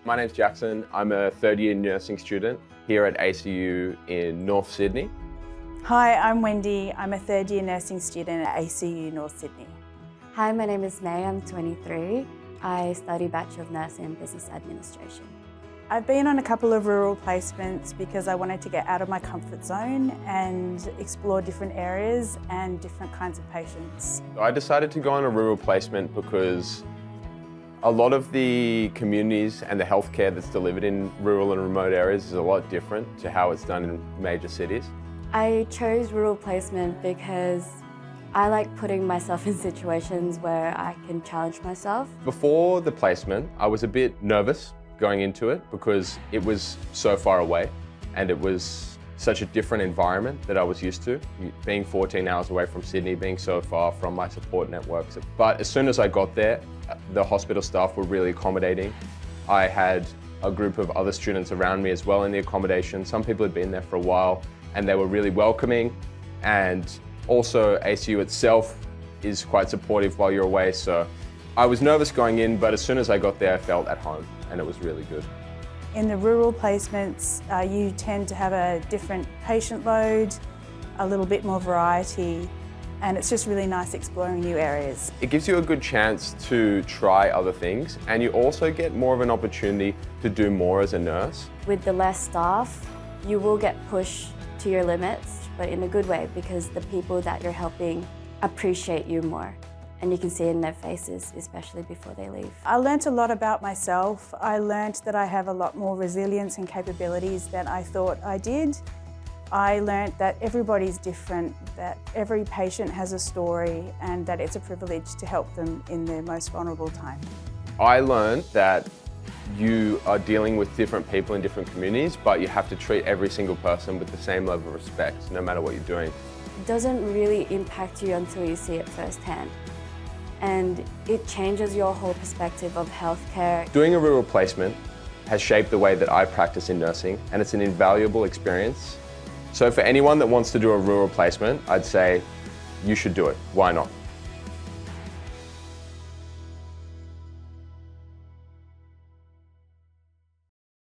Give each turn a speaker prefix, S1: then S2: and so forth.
S1: My name's Jackson. I'm a third-year nursing student here at ACU in North Sydney.
S2: Hi, I'm Wendy. I'm a third-year nursing student at ACU North Sydney.
S3: Hi, my name is May. I'm 23. I study Bachelor of Nursing and Business Administration.
S2: I've been on a couple of rural placements because I wanted to get out of my comfort zone and explore different areas and different kinds of patients.
S1: I decided to go on a rural placement because a lot of the communities and the healthcare that's delivered in rural and remote areas is a lot different to how it's done in major cities.
S3: I chose rural placement because I like putting myself in situations where I can challenge myself.
S1: Before the placement, I was a bit nervous going into it because it was so far away and it was such a different environment that I was used to. Being 14 hours away from Sydney, being so far from my support networks. But as soon as I got there, the hospital staff were really accommodating. I had a group of other students around me as well in the accommodation. Some people had been there for a while and they were really welcoming. And also ACU itself is quite supportive while you're away. So I was nervous going in, but as soon as I got there, I felt at home and it was really good.
S2: In the rural placements, you tend to have a different patient load, a little bit more variety, and it's just really nice exploring new areas.
S1: It gives you a good chance to try other things, and you also get more of an opportunity to do more as a nurse.
S3: With the less staff, you will get pushed to your limits, but in a good way, because the people that you're helping appreciate you more. And you can see it in their faces, especially before they leave.
S2: I learnt a lot about myself. I learnt that I have a lot more resilience and capabilities than I thought I did. I learnt that everybody's different, that every patient has a story, and that it's a privilege to help them in their most vulnerable time.
S1: I learned that you are dealing with different people in different communities, but you have to treat every single person with the same level of respect, no matter what you're doing.
S3: It doesn't really impact you until you see it firsthand. And it changes your whole perspective of healthcare.
S1: Doing a rural placement has shaped the way that I practice in nursing, and it's an invaluable experience. So for anyone that wants to do a rural placement, I'd say you should do it. Why not?